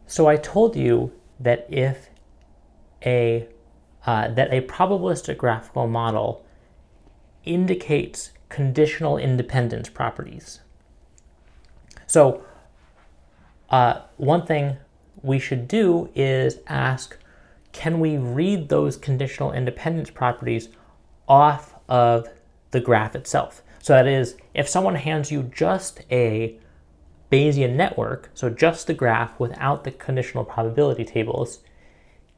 So I told you that if that a probabilistic graphical model indicates conditional independence properties. So one thing we should do is ask, can we read those conditional independence properties off of the graph itself? So that is, if someone hands you just a Bayesian network, so just the graph without the conditional probability tables,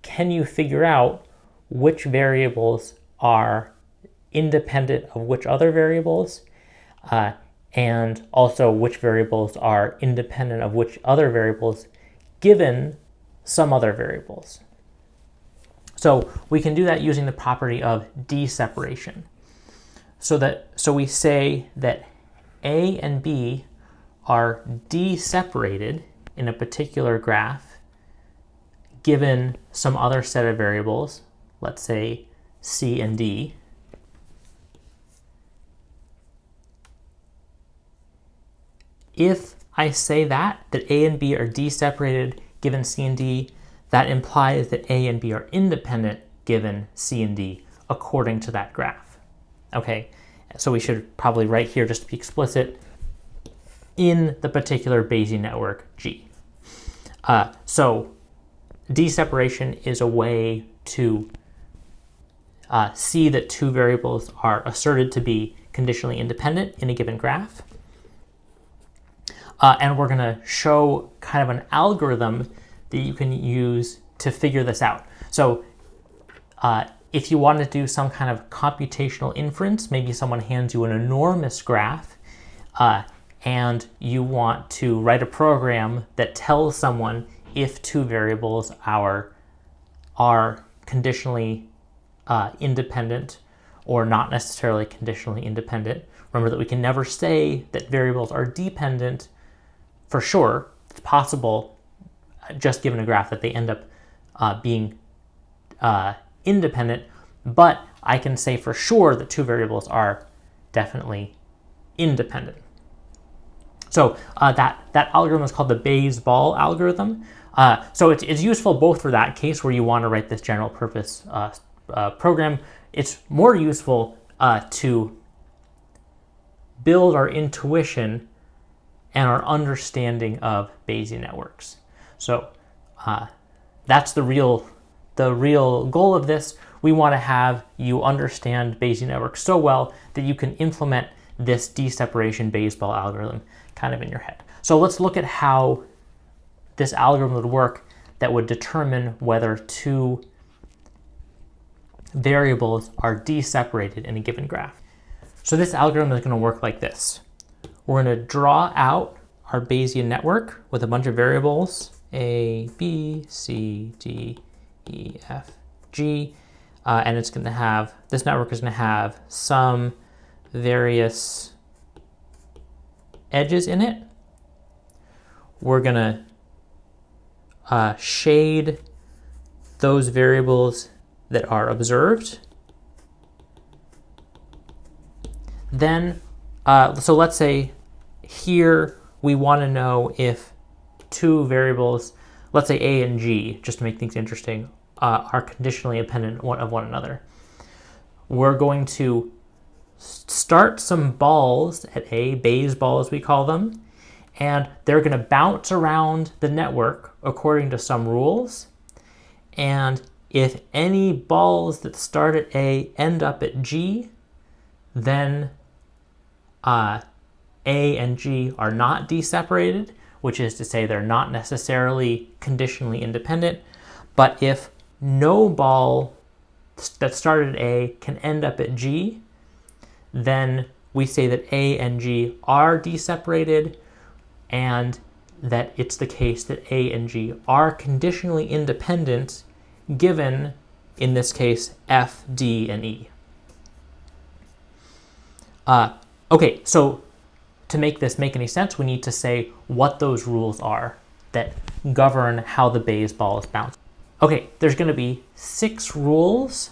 can you figure out which variables are independent of which other variables, and also which variables are independent of which other variables given some other variables? So we can do that using the property of d-separation. So we say that A and B are d-separated in a particular graph given some other set of variables, let's say C and D. If I say that A and B are d-separated given C and D, that implies that A and B are independent given C and D according to that graph. Okay, so we should probably write here, just to be explicit, in the particular Bayesian network G. So d-separation is a way to see that two variables are asserted to be conditionally independent in a given graph. And we're going to show kind of an algorithm that you can use to figure this out. So if you want to do some kind of computational inference, maybe someone hands you an enormous graph, and you want to write a program that tells someone if two variables are conditionally independent or not necessarily conditionally independent. Remember that we can never say that variables are dependent for sure. It's possible, just given a graph, that they end up being independent, but I can say for sure that two variables are definitely independent. So that algorithm is called the Bayes-Ball algorithm. So it's useful both for that case where you want to write this general purpose program. It's more useful to build our intuition and our understanding of Bayesian networks. So that's the real goal of this. We want to have you understand Bayesian networks so well that you can implement this d-separation Bayes-Ball algorithm kind of in your head. So let's look at how this algorithm would work that would determine whether two variables are d-separated in a given graph. So this algorithm is going to work like this. We're going to draw out our Bayesian network with a bunch of variables, A, B, C, D, E, F, G, and it's going to have, this network is going to have some various edges in it. We're going to shade those variables that are observed. Then, so let's say here we want to know if two variables, let's say A and G, just to make things interesting, are conditionally independent of one another. We're going to start some balls at A, Bayes balls we call them, and they're going to bounce around the network according to some rules. And if any balls that start at A end up at G, then A and G are not d-separated, which is to say they're not necessarily conditionally independent. But if no ball that started at A can end up at G, then we say that A and G are d-separated, and that it's the case that A and G are conditionally independent given, in this case, F, D, and E. Okay, so to make this make any sense, we need to say what those rules are that govern how the Bayes ball is bounced. Okay, there's going to be 6 rules.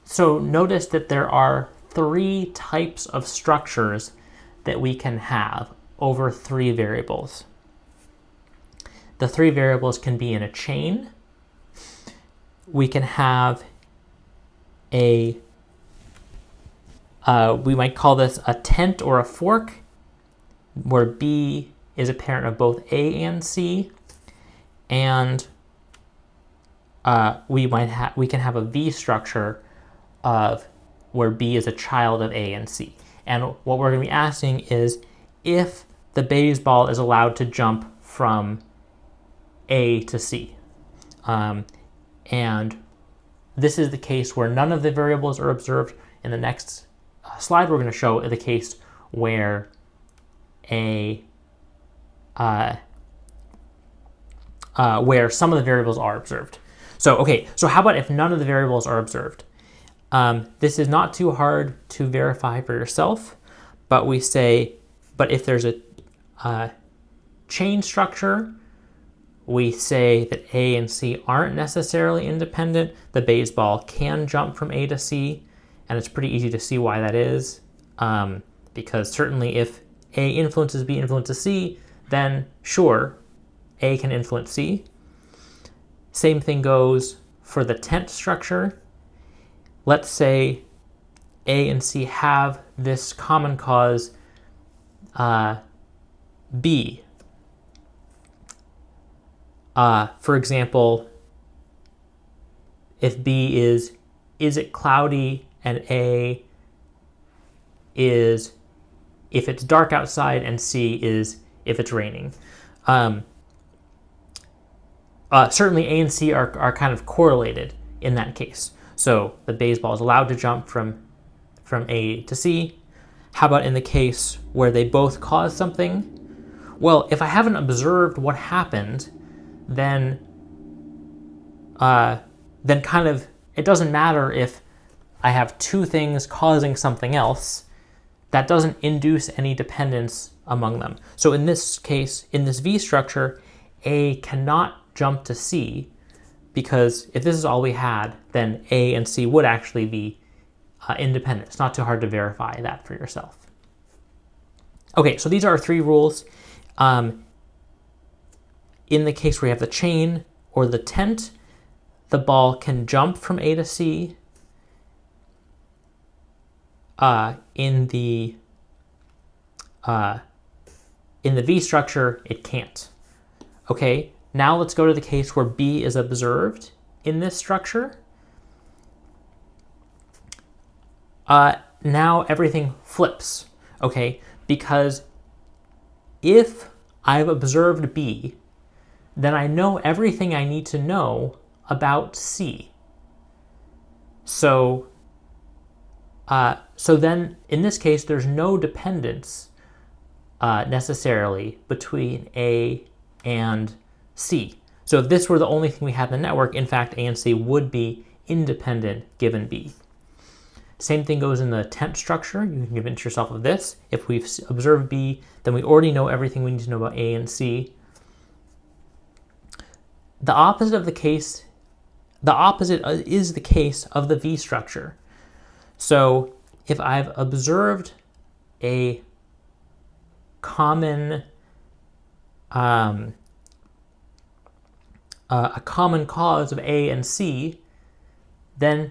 So notice that there are 3 types of structures that we can have over 3 variables. the three variables can be in a chain. We can have a, we might call this a tent or a fork, where B is a parent of both A and C, and we can have a V structure of where B is a child of A and C. And what we're going to be asking is if the baseball is allowed to jump from A to C. And this is the case where none of the variables are observed. In the next slide, we're going to show the case where where some of the variables are observed. So, okay, so how about if none of the variables are observed? This is not too hard to verify for yourself, but we say, but if there's a chain structure, we say that A and C aren't necessarily independent. The baseball can jump from A to C, and it's pretty easy to see why that is, because certainly if A influences B influences C, then sure, A can influence C. Same thing goes for the tent structure. Let's say A and C have this common cause B. For example, if B is it cloudy, and A is if it's dark outside, and C is if it's raining. Certainly A and C are kind of correlated in that case. So the baseball is allowed to jump from A to C. How about in the case where they both cause something? Well, if I haven't observed what happened, then kind of it doesn't matter if I have two things causing something else. That doesn't induce any dependence among them. So in this case, in this V structure, A cannot jump to C, because if this is all we had, then A and C would actually be independent. It's not too hard to verify that for yourself. Okay, so these are our three rules. In the case where you have the chain or the tent, the ball can jump from A to C. In the V structure, it can't. Okay, now let's go to the case where B is observed in this structure. Now everything flips, okay? Because if I've observed B, then I know everything I need to know about C. So then in this case, there's no dependence necessarily between A and C. So if this were the only thing we had in the network, in fact, A and C would be independent given B. Same thing goes in the tent structure. You can convince yourself of this. If we've observed B, then we already know everything we need to know about A and C. The opposite is the case of the V structure. So if I've observed a common cause of A and C, then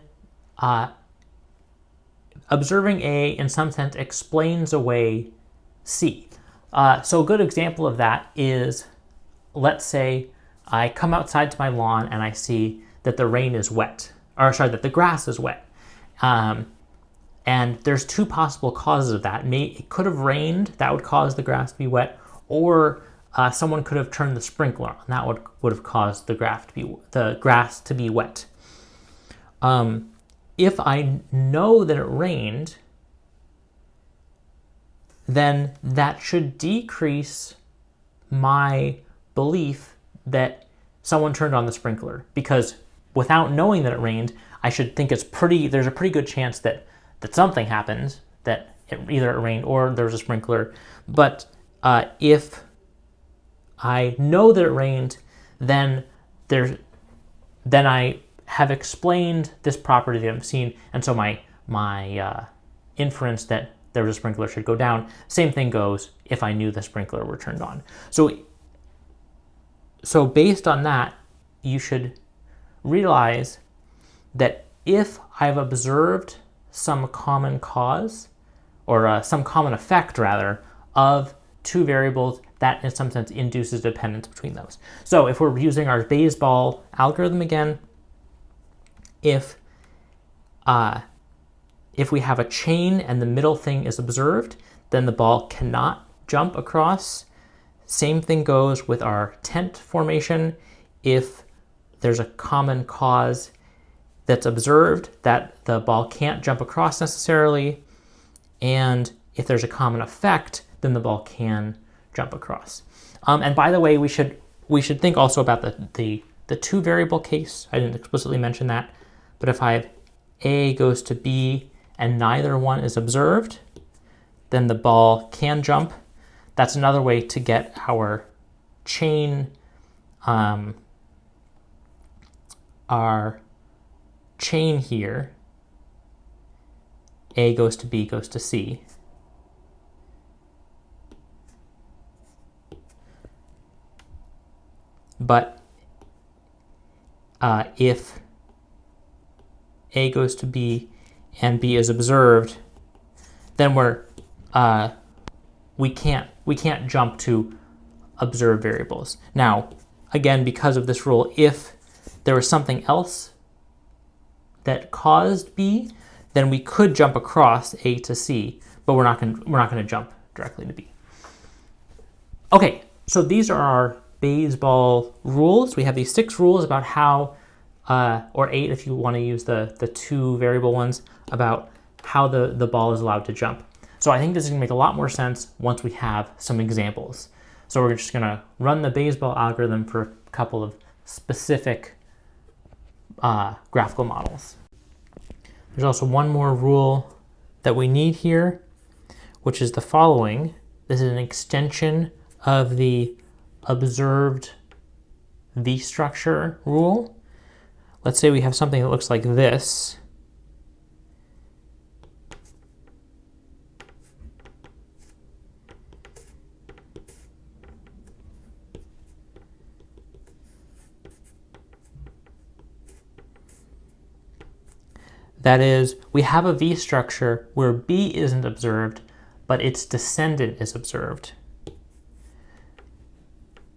observing A in some sense explains away C. So a good example of that is, let's say I come outside to my lawn and I see that the rain is wet, that the grass is wet. And there's two possible causes of that. It could have rained, that would cause the grass to be wet, or someone could have turned the sprinkler on, that would have caused the grass to be wet. If I know that it rained, then that should decrease my belief that someone turned on the sprinkler, because without knowing that it rained, I should think there's a pretty good chance that something happened, that either it rained or there was a sprinkler. But if I know that it rained, then I have explained this property that I've seen, and so my inference that there was a sprinkler should go down. Same thing goes if I knew the sprinkler were turned on. So So based on that, you should realize that if I've observed some common cause, or some common effect rather, of two variables, that in some sense induces dependence between those. So if we're using our Bayes-Ball algorithm again, if we have a chain and the middle thing is observed, then the ball cannot jump across. Same thing goes with our tent formation. If there's a common cause that's observed, that the ball can't jump across necessarily. And if there's a common effect, then the ball can jump across. And by the way, we should think also about the two variable case. I didn't explicitly mention that, but if I have A goes to B and neither one is observed, then the ball can jump. That's another way to get our chain, here. A goes to B goes to C. But if A goes to B and B is observed, then we can't jump to observed variables. Now, again, because of this rule, if there was something else that caused B, then we could jump across A to C, but we're not going to jump directly to B. Okay, so these are our Bayes-Ball rules. We have these 6 rules about how, or 8 if you want to use the 2 variable ones, about how the ball is allowed to jump. So I think this is going to make a lot more sense once we have some examples. So we're just going to run the Bayes-Ball algorithm for a couple of specific graphical models. There's also one more rule that we need here, which is the following. This is an extension of the observed V-structure rule. Let's say we have something that looks like this. That is, we have a V structure where B isn't observed, but its descendant is observed.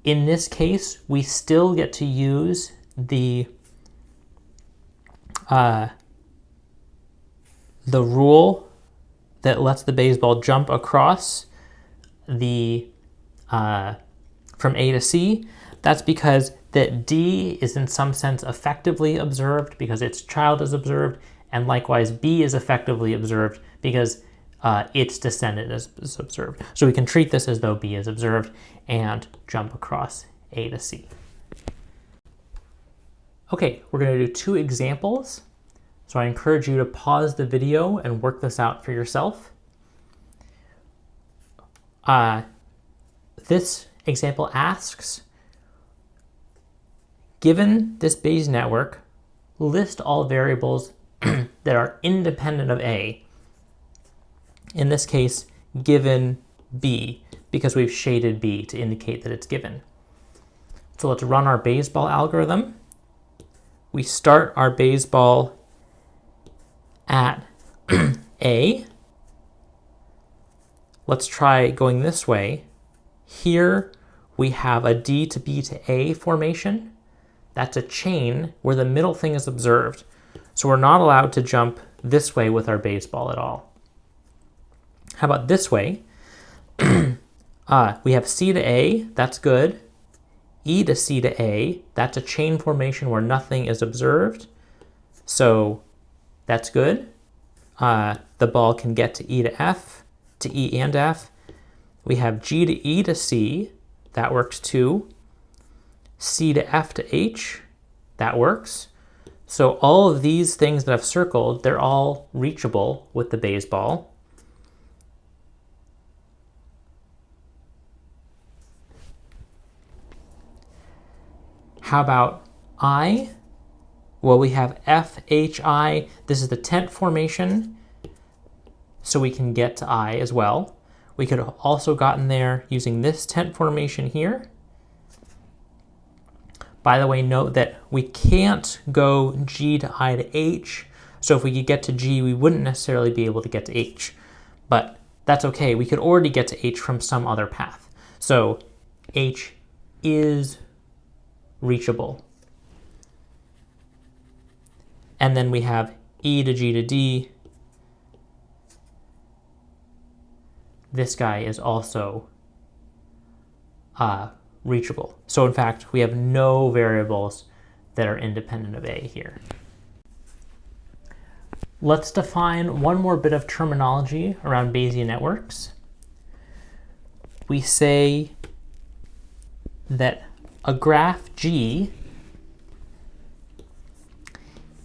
In this case, we still get to use the rule that lets the Bayes-Ball jump across the from A to C. That's because that D is in some sense effectively observed because its child is observed, and likewise B is effectively observed because its descendant is observed. So we can treat this as though B is observed and jump across A to C. Okay, we're going to do 2 examples. So I encourage you to pause the video and work this out for yourself. This example asks, given this Bayes network, list all variables that are independent of A. In this case, given B, because we've shaded B to indicate that it's given. So let's run our Bayes-Ball algorithm. We start our Bayes-Ball at A. Let's try going this way. Here we have a D to B to A formation. That's a chain where the middle thing is observed. So we're not allowed to jump this way with our Bayes-Ball at all. How about this way? We have C to A, that's good. E to C to A, that's a chain formation where nothing is observed. So that's good. The ball can get to E to F, to E and F. We have G to E to C, that works too. C to F to H, that works. So all of these things that I've circled, they're all reachable with the Bayes-Ball. How about I? Well, we have F, H, I. This is the tent formation, so we can get to I as well. We could have also gotten there using this tent formation here. By the way, note that we can't go G to I to H. So if we could get to G, we wouldn't necessarily be able to get to H. But that's okay. We could already get to H from some other path. So H is reachable. And then we have E to G to D. This guy is also reachable. So in fact, we have no variables that are independent of A here. Let's define one more bit of terminology around Bayesian networks. We say that a graph G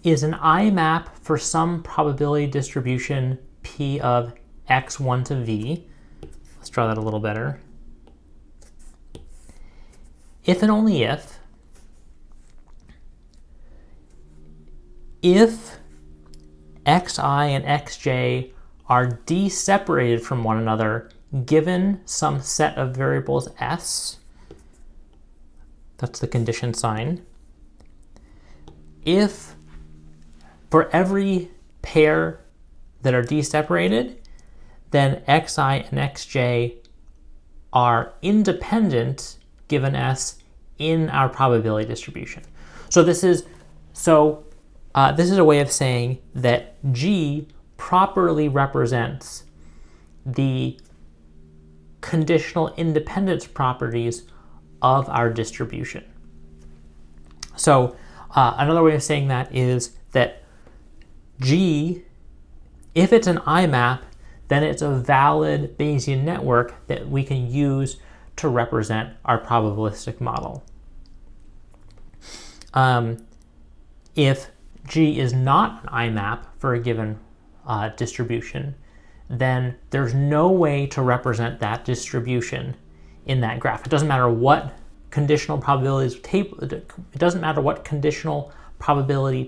is an IMap for some probability distribution P of x1 to v. Let's draw that a little better. If and only if xi and xj are d-separated from one another given some set of variables s, that's the condition sign, if for every pair that are d-separated, then xi and xj are independent given s in our probability distribution. So this is a way of saying that G properly represents the conditional independence properties of our distribution. So another way of saying that is that G, if it's an IMAP, then it's a valid Bayesian network that we can use to represent our probabilistic model. If G is not an IMAP for a given distribution, then there's no way to represent that distribution in that graph. It doesn't matter what conditional probability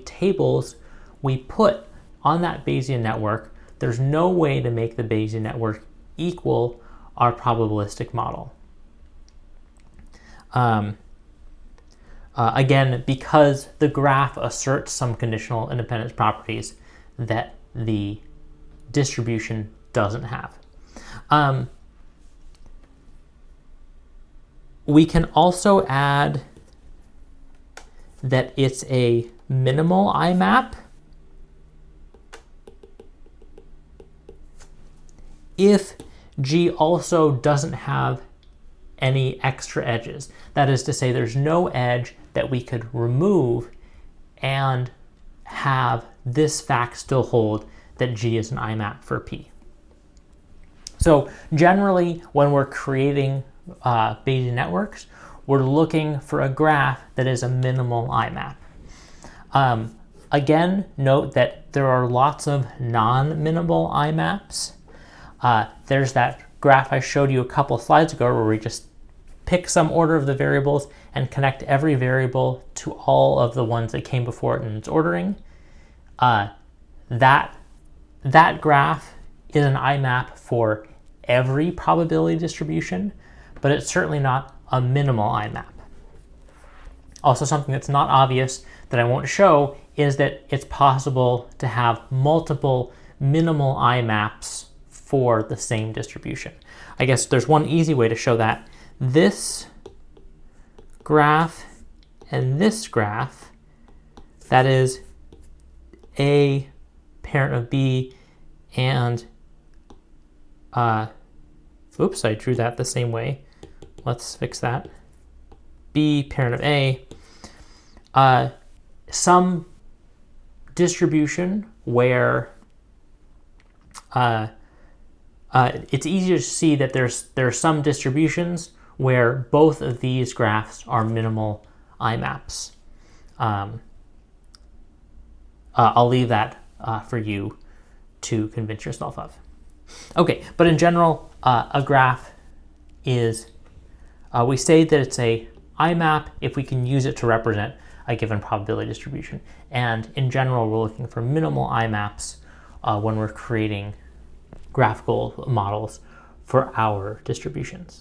tables we put on that Bayesian network. There's no way to make the Bayesian network equal our probabilistic model. Again, because the graph asserts some conditional independence properties that the distribution doesn't have. We can also add that it's a minimal IMAP if G also doesn't have any extra edges. That is to say, there's no edge that we could remove and have this fact still hold that G is an IMAP for P. So generally, when we're creating Bayesian networks, we're looking for a graph that is a minimal IMAP. Again, note that there are lots of non-minimal IMAPs. There's that graph I showed you a couple slides ago where we just pick some order of the variables and connect every variable to all of the ones that came before it in its ordering. That graph is an IMAP for every probability distribution, but it's certainly not a minimal IMAP. Also, something that's not obvious that I won't show is that it's possible to have multiple minimal IMAPs for the same distribution. I guess there's one easy way to show that. This graph and this graph, that is A parent of B and, oops, I drew that the same way. Let's fix that. B parent of A, some distribution where it's easier to see that there are some distributions where both of these graphs are minimal IMAPs. I'll leave that for you to convince yourself of. Okay, but in general, a graph is, we say that it's a IMAP if we can use it to represent a given probability distribution. And in general, we're looking for minimal IMAPs when we're creating graphical models for our distributions.